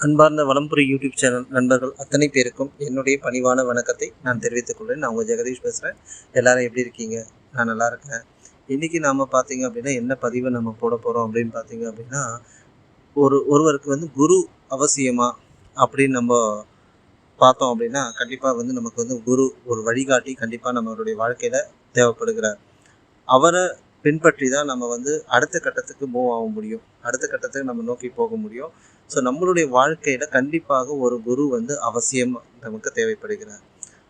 அன்பார்ந்த வலம்புரி YouTube channel நண்பர்கள் அத்தனை பேருக்கும் என்னுடைய பணிவான வணக்கத்தை நான் தெரிவித்துக் கொள்கிறேன். நான் உங்கள் ஜெகதீஷ் பேசுகிறேன். எல்லாரும் எப்படி இருக்கீங்க? நான் நல்லா இருக்கேன். இன்றைக்கி நாம் பார்த்தீங்க அப்படின்னா என்ன பதிவை நம்ம போட போகிறோம் அப்படின்னு பார்த்தீங்க அப்படின்னா, ஒருவருக்கு வந்து குரு அவசியமா அப்படின்னு நம்ம பார்த்தோம் அப்படின்னா, கண்டிப்பாக நமக்கு குரு ஒரு வழிகாட்டி கண்டிப்பாக நம்மளுடைய வாழ்க்கையில் தேவைப்படுகிறார். அவரை பின்பற்றி தான் நம்ம அடுத்த கட்டத்துக்கு மூவ் ஆக முடியும், அடுத்த கட்டத்துக்கு நம்ம நோக்கி போக முடியும். ஸோ நம்மளுடைய வாழ்க்கையில் கண்டிப்பாக ஒரு குரு அவசியம் நமக்கு தேவைப்படுகிறார்.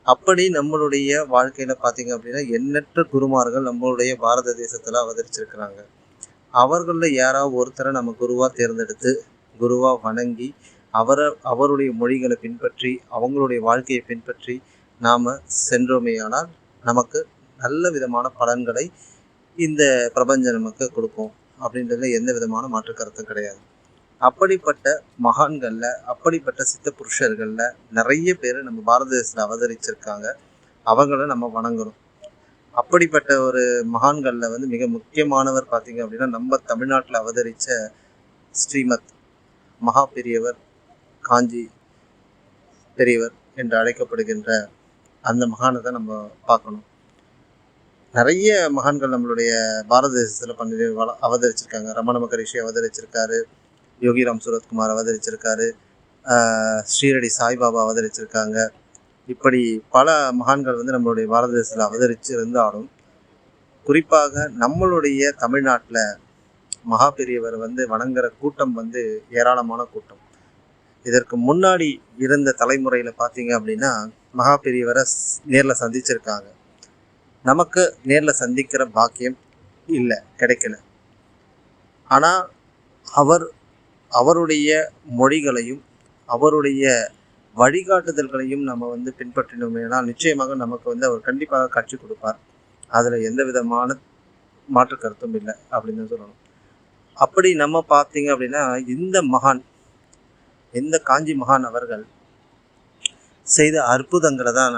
அப்படி நம்மளுடைய வாழ்க்கையில் பார்த்திங்க அப்படின்னா எண்ணற்ற குருமார்கள் நம்மளுடைய பாரத தேசத்தில் அவதரிச்சிருக்கிறாங்க. அவர்களில் யாராவது ஒருத்தரை நம்ம குருவாக தேர்ந்தெடுத்து குருவாக வணங்கி அவருடைய மொழிகளை பின்பற்றி அவங்களுடைய வாழ்க்கையை பின்பற்றி நாம் சென்றோமேயானால் நமக்கு நல்ல விதமான பலன்களை இந்த பிரபஞ்சம் நமக்கு கொடுக்கும் அப்படின்றதுல எந்த விதமான மாற்று கருத்தும் கிடையாது. அப்படிப்பட்ட மகான்களில் அப்படிப்பட்ட சித்த புருஷர்களில் நிறைய பேர் நம்ம பாரத தேசத்தில் அவதரிச்சிருக்காங்க. அவங்கள நம்ம வணங்குறோம். அப்படிப்பட்ட ஒரு மகான்களில் மிக முக்கியமானவர் பார்த்திங்க அப்படின்னா நம்ம தமிழ்நாட்டில் அவதரித்த ஸ்ரீமத் மகா பெரியவர், காஞ்சி பெரியவர் என்று அழைக்கப்படுகின்ற அந்த மகானை தான் நம்ம பார்க்கணும். நிறைய மகான்கள் நம்மளுடைய பாரத தேசத்தில் அவதரிச்சிருக்காங்க. ரமண மகரிஷி அவதரிச்சிருக்காரு, யோகிராம் சூரத்குமார் அவதரிச்சிருக்காரு, ஸ்ரீரடி சாய்பாபா அவதரிச்சிருக்காங்க. இப்படி பல மகான்கள் நம்மளுடைய பாரத தேசத்தில் அவதரிச்சிருந்தாலும் குறிப்பாக நம்மளுடைய தமிழ்நாட்டில் மகா பெரியவர் வணங்குற கூட்டம் ஏராளமான கூட்டம். இதற்கு முன்னாடி இருந்த தலைமுறையில் பார்த்தீங்க அப்படின்னா மகா பெரியவரை நேரில் சந்திச்சிருக்காங்க. நமக்கு நேரில் சந்திக்கிற பாக்கியம் இல்லை, கிடைக்கல. ஆனால் அவருடைய மொழிகளையும் அவருடைய வழிகாட்டுதல்களையும் நம்ம பின்பற்றினோமேனா நிச்சயமாக நமக்கு அவர் கண்டிப்பாக காட்சி கொடுப்பார். அதில் எந்த விதமான மாற்று கருத்தும் இல்லை அப்படின்னு சொல்லணும். அப்படி நம்ம பார்த்தீங்க அப்படின்னா இந்த காஞ்சி மகான் அவர்கள் செய்த அற்புதங்களை தான்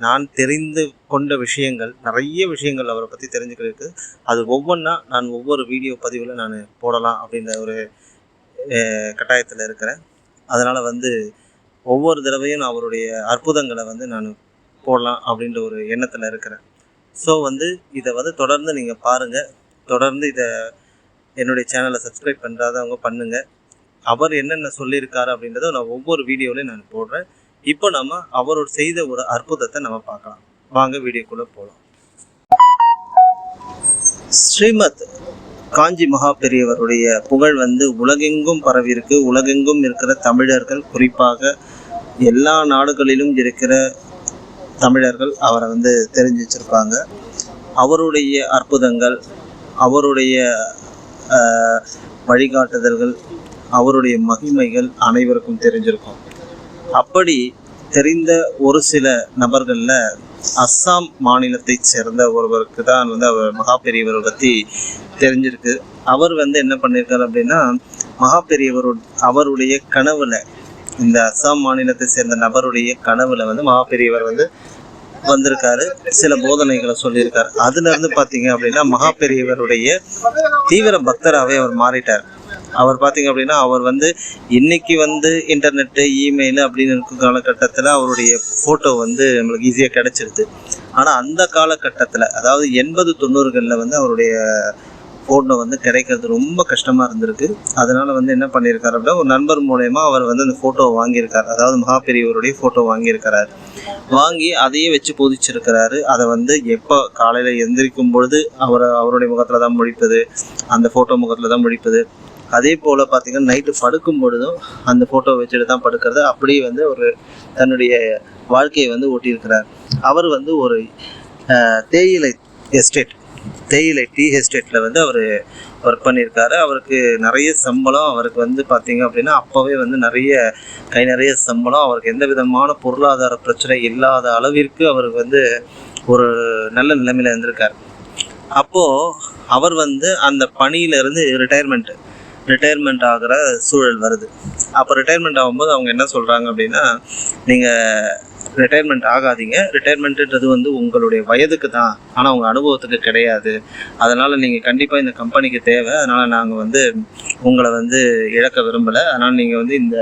நான் தெரிந்து கொண்ட விஷயங்கள், நிறைய விஷயங்கள் அவரை பற்றி தெரிஞ்சுக்கிறதுக்கு அது ஒவ்வொன்றா நான் ஒவ்வொரு வீடியோ பதிவில் நான் போடலாம் அப்படின்ற ஒரு கட்டாயத்தில் இருக்கிறேன். அதனால் ஒவ்வொரு தடவையும் அவருடைய அற்புதங்களை நான் போடலாம் அப்படின்ற ஒரு எண்ணத்தில் இருக்கிறேன். ஸோ இதை தொடர்ந்து நீங்கள் பாருங்கள். தொடர்ந்து இதை என்னுடைய சேனலை சப்ஸ்கிரைப் பண்ணுறாதவங்க பண்ணுங்கள். அவர் என்னென்ன சொல்லியிருக்காரு அப்படின்றத நான் ஒவ்வொரு வீடியோலையும் நான் போடுறேன். இப்போ நம்ம அவரோட செய்த ஒரு அற்புதத்தை நம்ம பார்க்கலாம். வாங்க வீடியோக்குள்ளே போகலாம். ஸ்ரீமத் காஞ்சி மகா பெரியவருடைய புகழ் உலகெங்கும் பரவி இருக்கு. உலகெங்கும் இருக்கிற தமிழர்கள், குறிப்பாக எல்லா நாடுகளிலும் இருக்கிற தமிழர்கள் அவரை தெரிஞ்சு வச்சிருப்பாங்க. அவருடைய அற்புதங்கள், அவருடைய வழிகாட்டுதல்கள், அவருடைய மகிமைகள் அனைவருக்கும் தெரிஞ்சிருக்கும். அப்படி தெரிந்த ஒரு சில நபர்களில் அஸ்ஸாம் மாநிலத்தை சேர்ந்த ஒருவருக்கு தான் அவர் மகா பெரியவரை பற்றி தெரிஞ்சிருக்கு. அவர் என்ன பண்ணியிருக்காரு அப்படின்னா மகா பெரியவர் அவருடைய கனவுல, இந்த அஸ்ஸாம் மாநிலத்தை சேர்ந்த நபருடைய கனவுல மகா பெரியவர் வந்திருக்காரு, சில போதனைகளை சொல்லியிருக்காரு. அதுலேருந்து பார்த்தீங்க அப்படின்னா மகா பெரியவருடைய தீவிர பக்தராகவே அவர் மாறிட்டார். அவர் பார்த்தீங்க அப்படின்னா அவர் இன்னைக்கு இன்டர்நெட்டு, இமெயில் அப்படின்னு இருக்கும் காலகட்டத்தில் அவருடைய ஃபோட்டோ நம்மளுக்கு ஈஸியாக கிடச்சிருது. ஆனால் அந்த காலகட்டத்தில், அதாவது 80-90களில் அவருடைய ஃபோட்டோ கிடைக்கிறது ரொம்ப கஷ்டமாக இருந்திருக்கு. அதனால் என்ன பண்ணியிருக்காரு அப்படின்னா ஒரு நண்பர் மூலயமா அவர் அந்த ஃபோட்டோவை வாங்கியிருக்கார். அதாவது மகா பெரியவருடைய ஃபோட்டோ வாங்கியிருக்கிறார். வாங்கி அதையே வச்சு போதிச்சிருக்கிறாரு. அதை எப்போ காலையில் எந்திரிக்கும் பொழுது அவருடைய முகத்தில் தான் முழிப்பது, அந்த ஃபோட்டோ முகத்தில் தான் முழிப்பது. அதே போல் பார்த்திங்கன்னா நைட்டு படுக்கும் பொழுதும் அந்த ஃபோட்டோ வச்சுட்டு தான் படுக்கிறது. அப்படியே ஒரு தன்னுடைய வாழ்க்கையை ஓட்டியிருக்கிறார். அவர் ஒரு தேயிலை டீ எஸ்டேட்டில் அவர் ஒர்க் பண்ணியிருக்காரு. அவருக்கு நிறைய சம்பளம். அவருக்கு பார்த்திங்க அப்படின்னா அப்போவே நிறைய சம்பளம். அவருக்கு எந்த விதமான பொருளாதார பிரச்சனை இல்லாத அளவிற்கு அவருக்கு ஒரு நல்ல நிலைமையில் இருந்திருக்கார். அப்போது அவர் அந்த பணியிலேருந்து ரிட்டையர்மெண்ட் ஆகிற சூழல் வருது. அப்போ ரிட்டையர்மெண்ட் ஆகும்போது அவங்க என்ன சொல்கிறாங்க அப்படின்னா, நீங்கள் ரிட்டையர்மெண்ட் ஆகாதீங்க, ரிட்டையர்மெண்ட்டுன்றது உங்களுடைய வயதுக்கு தான், ஆனால் உங்கள் அனுபவத்துக்கு கிடையாது. அதனால் நீங்கள் கண்டிப்பாக இந்த கம்பெனிக்கு தேவை. அதனால் நாங்கள் உங்களை இழக்க விரும்பலை. அதனால் நீங்கள் இந்த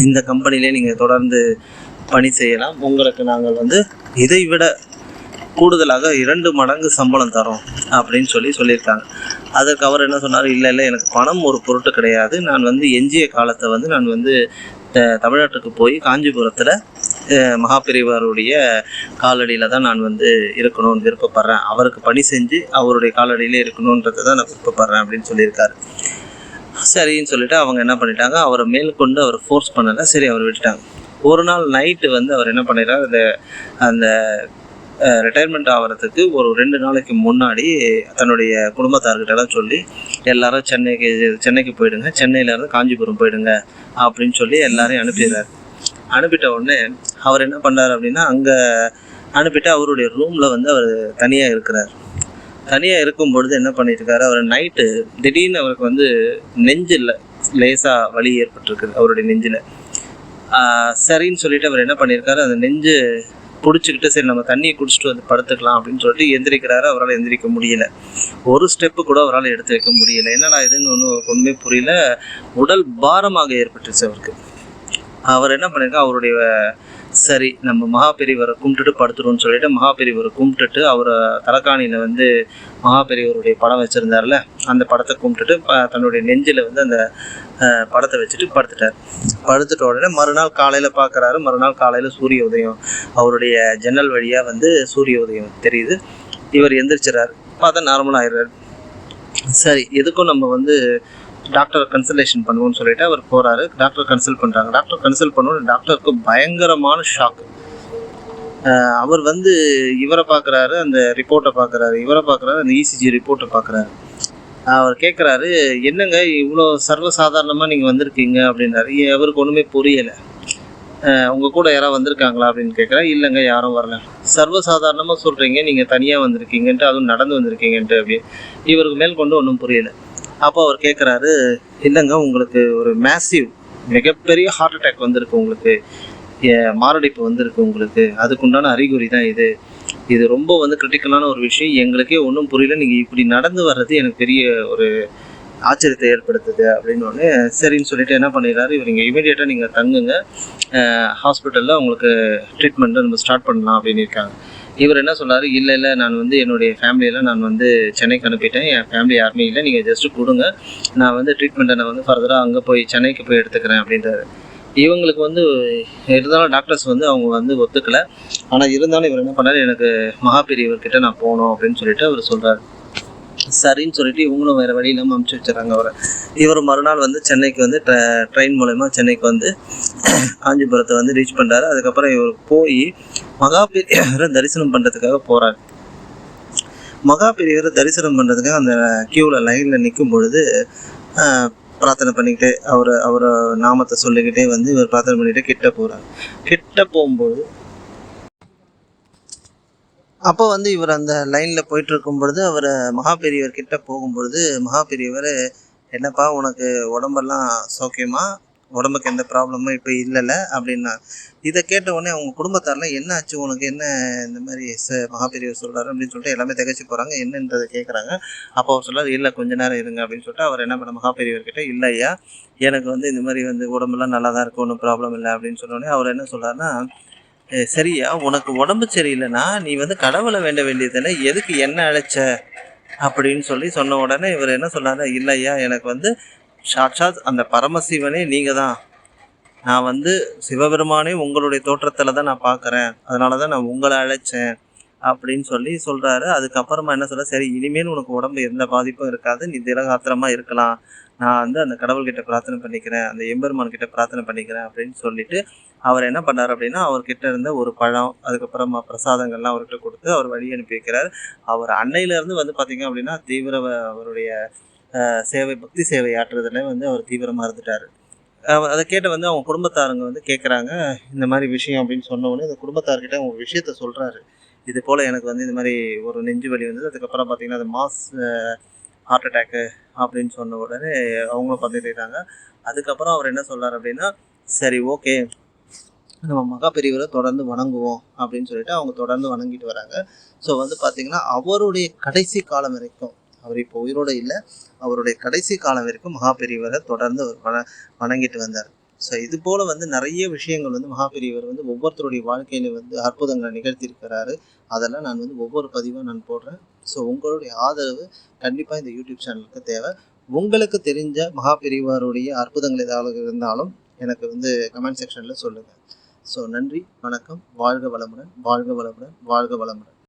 இந்த கம்பெனிலே நீங்கள் தொடர்ந்து பணி செய்யலாம், உங்களுக்கு நாங்கள் வந்து இதை விட கூடுதலாக 2 மடங்கு சம்பளம் தரோம் அப்படின்னு சொல்லியிருக்காங்க. அதற்கு அவர் என்ன சொன்னார், இல்லை எனக்கு பணம் ஒரு பொருட்டு கிடையாது, நான் வந்து எஞ்சிய காலத்தை வந்து நான் வந்து தமிழ்நாட்டுக்கு போய் காஞ்சிபுரத்தில் மகாபெரிவருடைய காலடியில் தான் நான் வந்து இருக்கணும்னு விருப்பப்படுறேன், அவருக்கு பணி செஞ்சு அவருடைய காலடியிலே இருக்கணுன்றதை தான் நான் விருப்பப்படுறேன் அப்படின்னு சொல்லியிருக்காரு. சரின்னு சொல்லிட்டு அவங்க என்ன பண்ணிட்டாங்க, அவரை மேற்கொண்டு அவர் ஃபோர்ஸ் பண்ணலை, சரி அவர் விட்டுட்டாங்க. ஒரு நாள் நைட்டு வந்து அவர் என்ன பண்ணிடுறாரு, அந்த ரிட்டையர்மெண்ட் ஆகிறதுக்கு ஒரு 2 நாளைக்கு முன்னாடி தன்னுடைய குடும்பத்தார்கிட்டலாம் சொல்லி எல்லாரும் சென்னைக்கு போயிடுங்க, சென்னையிலேருந்து காஞ்சிபுரம் போயிடுங்க அப்படின்னு சொல்லி எல்லாரையும் அனுப்பிடுறாரு. அனுப்பிட்ட உடனே அவர் என்ன பண்ணுறாரு அப்படின்னா, அங்கே அனுப்பிட்டு அவருடைய ரூமில் வந்து அவர் தனியாக இருக்கிறார். தனியாக இருக்கும் பொழுது என்ன பண்ணியிருக்காரு, அவர் நைட்டு திடீர்னு அவருக்கு வந்து நெஞ்சில் லேசாக வலி ஏற்பட்டிருக்குது அவருடைய நெஞ்சில். சரின்னு சொல்லிட்டு அவர் என்ன பண்ணியிருக்காரு, அந்த நெஞ்சு பிடிச்சிக்கிட்டு சரி நம்ம தண்ணியை குடிச்சிட்டு வந்து படுத்துக்கலாம் அப்படின்னு சொல்லிட்டு எந்திரிக்கிறாரு. அவரால் எந்திரிக்க முடியல, ஒரு ஸ்டெப்பு கூட அவரால் எடுத்து வைக்க முடியல. என்னடா இதுன்னு ஒன்றுமே புரியல, உடல் பாரமாக ஏற்பட்டுச்சு அவருக்கு. அவர் என்ன பண்ணியிருக்கா, அவருடைய சரி நம்ம மகாபெரிவரை கும்பிட்டுட்டு படுத்துருவோம்னு சொல்லிட்டு மகாபெரிவரை கும்பிட்டுட்டு அவரை தலைக்காணியில் வந்து மகாபெரிவருடைய படம் வச்சுருந்தார்ல, அந்த படத்தை கும்பிட்டுட்டு தன்னுடைய நெஞ்சில் வந்து அந்த படத்தை வச்சுட்டு படுத்துட்டார். படுத்துட்ட உடனே மறுநாள் காலையில் பார்க்குறாரு, மறுநாள் காலையில் சூரிய உதயம் அவருடைய ஜன்னல் வழியாக வந்து சூரிய உதயம் தெரியுது. இவர் எந்திரிச்சிடறாரு, பார்த்தா நார்மலாக ஆயிடுறாரு. சரி எதுக்கும் நம்ம வந்து டாக்டர் கன்சல்டேஷன் பண்ணுவோம்னு சொல்லிட்டு அவர் போகிறாரு. டாக்டர் கன்சல்ட் பண்ணுறாங்க. டாக்டர் கன்சல்ட் பண்ணணும், டாக்டருக்கு பயங்கரமான ஷாக். அவர் வந்து இவரை பார்க்குறாரு, அந்த ரிப்போர்ட்டை பார்க்குறாரு, இவரை பார்க்குறாரு, அந்த இசிஜி ரிப்போர்ட்டை பார்க்குறாரு. அவர் கேட்குறாரு, என்னங்க இவ்வளோ சர்வசாதாரணமாக நீங்கள் வந்திருக்கீங்க அப்படின்னாரு. அவருக்கு ஒன்றுமே புரியலை. உங்கள் கூட யாராவது வந்திருக்காங்களா அப்படின்னு கேட்குறேன். இல்லைங்க யாரும் வரல. சர்வசாதாரணமாக சொல்கிறீங்க நீங்கள் தனியாக வந்திருக்கீங்கன்ட்டு, அதுவும் நடந்து வந்திருக்கீங்கன்ட்டு அப்படி. இவருக்கு மேல் கொண்டு ஒன்றும் புரியலை. அப்போ அவர் கேட்குறாரு, இல்லைங்க உங்களுக்கு ஒரு மிகப்பெரிய ஹார்ட் அட்டாக் வந்திருக்கு, உங்களுக்கு மாரடைப்பு வந்திருக்கு, உங்களுக்கு அதுக்குண்டான அறிகுறி தான் இது ரொம்ப வந்து கிரிட்டிக்கலான ஒரு விஷயம், எங்களுக்கே ஒன்றும் புரியல, நீங்கள் இப்படி நடந்து வர்றது எனக்கு பெரிய ஒரு ஆச்சரியத்தை ஏற்படுத்துது அப்படின்னு ஒன்று. சரின்னு சொல்லிட்டு என்ன பண்ணிடுறாரு, இவர் இங்கே இமீடியட்டாக நீங்கள் தங்குங்க, ஹாஸ்பிட்டலில் உங்களுக்கு ட்ரீட்மெண்ட்டை நம்ம ஸ்டார்ட் பண்ணலாம் அப்படின்னு இருக்காங்க. இவர் என்ன சொன்னார், இல்லை நான் வந்து என்னுடைய ஃபேமிலியில் நான் வந்து சென்னைக்கு அனுப்பிட்டேன், என் ஃபேமிலி யாருமே இல்லை, நீங்கள் ஜஸ்ட்டு கொடுங்க, நான் வந்து ட்ரீட்மெண்ட்டை நான் வந்து ஃபர்தராக அங்கே போய் சென்னைக்கு போய் எடுத்துக்கிறேன் அப்படின்றாரு. இவங்களுக்கு வந்து இருந்தாலும் டாக்டர்ஸ் வந்து அவங்க வந்து ஒத்துக்கலை. ஆனால் இருந்தாலும் இவர் என்ன பண்ணார், எனக்கு மகாபெரியவர்கிட்ட நான் போகணும் அப்படின்னு சொல்லிட்டு அவர் சொல்கிறார். சரின்னு சொல்லிட்டு இவங்களும் வேறு வழி இல்லாமல் அனுப்பிச்சி வச்சுறாங்க அவரை. இவர் மறுநாள் வந்து சென்னைக்கு வந்து ட்ரெயின் மூலமா சென்னைக்கு வந்து காஞ்சிபுரத்தை வந்து ரீச் பண்ணுறாரு. அதுக்கப்புறம் இவர் போய் மகாபெரியவரை தரிசனம் பண்ணுறதுக்காக போகிறார். மகாபெரியவரை தரிசனம் பண்ணுறதுக்காக அந்த க்யூவில் லைனில் நிற்கும் பொழுது பிரார்த்தனை பண்ணிக்கிட்டே அவரை நாமத்தை சொல்லிக்கிட்டே வந்து இவர் பிரார்த்தனை பண்ணிக்கிட்டே கிட்ட போகிறார். கிட்ட போகும்போது அப்போ வந்து இவர் அந்த லைனில் போயிட்டு இருக்கும் பொழுது அவர் மகாபெரியவர் கிட்ட போகும்பொழுது மகாபெரியவர், என்னப்பா உனக்கு உடம்பெல்லாம் சௌக்கியமா, உடம்புக்கு எந்த ப்ராப்ளமும் இப்போ இல்லைல்ல அப்படின்னா. இதை கேட்ட உடனே அவங்க குடும்பத்தாரெலாம் என்ன ஆச்சு உனக்கு, என்ன இந்த மாதிரி மகாபெரியவர் சொல்கிறாரு அப்படின்னு சொல்லிட்டு எல்லாமே திகச்சு போகிறாங்க, என்னன்றதை கேட்குறாங்க. அப்போ அவர் சொல்கிறார், இல்லை கொஞ்ச நேரம் இருங்க அப்படின்னு சொல்லிட்டு அவர் என்ன பண்ண மகாபெரியவர்கிட்ட, இல்லை ஐயா எனக்கு வந்து இந்த மாதிரி வந்து உடம்பெல்லாம் நல்லா தான் இருக்கும், ஒன்றும் ப்ராப்ளம் இல்லை அப்படின்னு சொன்னோடனே அவர் என்ன சொல்கிறாருன்னா, சரியா உனக்கு உடம்பு சரியில்லைன்னா நீ வந்து கடவுளை வேண்ட வேண்டியதில்லை, எதுக்கு என்ன அழைச்ச அப்படின்னு சொன்ன உடனே இவர் என்ன சொன்னார், இல்லையா எனக்கு வந்து சாட்சாத் அந்த பரமசிவனே நீங்கள் தான், நான் வந்து சிவபெருமானே உங்களுடைய தோற்றத்தில் தான் நான் பார்க்குறேன், அதனால தான் நான் உங்களை அழைச்சேன் அப்படின்னு சொல்கிறாரு. அதுக்கப்புறமா என்ன சொல்ல, சரி இனிமேல் உனக்கு உடம்பு எந்த பாதிப்பும் இருக்காது, நீ திலகாத்திரமாக இருக்கலாம், நான் வந்து அந்த கடவுள்கிட்ட பிரார்த்தனை பண்ணிக்கிறேன், அந்த எம்பெருமான்கிட்ட பிரார்த்தனை பண்ணிக்கிறேன் அப்படின்னு சொல்லிட்டு அவர் என்ன பண்ணார் அப்படின்னா, அவர்கிட்ட இருந்த ஒரு பழம் அதுக்கப்புறமா பிரசாதங்கள்லாம் அவர்கிட்ட கொடுத்து அவர் வழி அனுப்பி வைக்கிறார். அவர் அன்னையிலேருந்து வந்து பார்த்திங்க அப்படின்னா அவருடைய பக்தி சேவை ஆற்றுறதுல வந்து அவர் தீவிரமாக இருந்துட்டார். அதை கேட்ட வந்து அவங்க குடும்பத்தாருங்க வந்து கேட்குறாங்க, இந்த மாதிரி விஷயம் அப்படின்னு சொன்ன உடனே அந்த குடும்பத்தார்கிட்ட அவங்க விஷயத்த சொல்கிறாரு. இது போல் எனக்கு வந்து இந்த மாதிரி ஒரு நெஞ்சு வலி வந்தது, அதுக்கப்புறம் பார்த்திங்கன்னா அது ஹார்ட் அட்டாக்கு அப்படின்னு சொன்ன உடனே அவங்களும் பார்த்துக்கிட்டாங்க. அதுக்கப்புறம் அவர் என்ன சொல்கிறார் அப்படின்னா, சரி ஓகே நம்ம மகாபெரியவரை தொடர்ந்து வணங்குவோம் அப்படின்னு சொல்லிட்டு அவங்க தொடர்ந்து வணங்கிட்டு வராங்க. ஸோ வந்து பார்த்திங்கன்னா அவருடைய கடைசி காலம் வரைக்கும், அவர் இப்போ உயிரோடு இல்லை, அவருடைய கடைசி காலம் வரைக்கும் மகாபெரியவரை தொடர்ந்து அவர் வணங்கிட்டு வந்தார். ஸோ இது போல் வந்து நிறைய விஷயங்கள் வந்து மகாபெரியவர் வந்து ஒவ்வொருத்தருடைய வாழ்க்கையில வந்து அற்புதங்களை நிகழ்த்தியிருக்கிறாரு. அதெல்லாம் நான் வந்து ஒவ்வொரு பதிவாக நான் போடுறேன். ஸோ உங்களுடைய ஆதரவு கண்டிப்பாக இந்த யூடியூப் சேனலுக்கு தேவை. உங்களுக்கு தெரிஞ்ச மகாபெரியவருடைய அற்புதங்கள் ஏதாவது இருந்தாலும் எனக்கு வந்து கமெண்ட் செக்ஷனில் சொல்லுங்கள். ஸோ நன்றி, வணக்கம், வாழ்க வளமுடன், வாழ்க வளமுடன், வாழ்க வளமுடன்.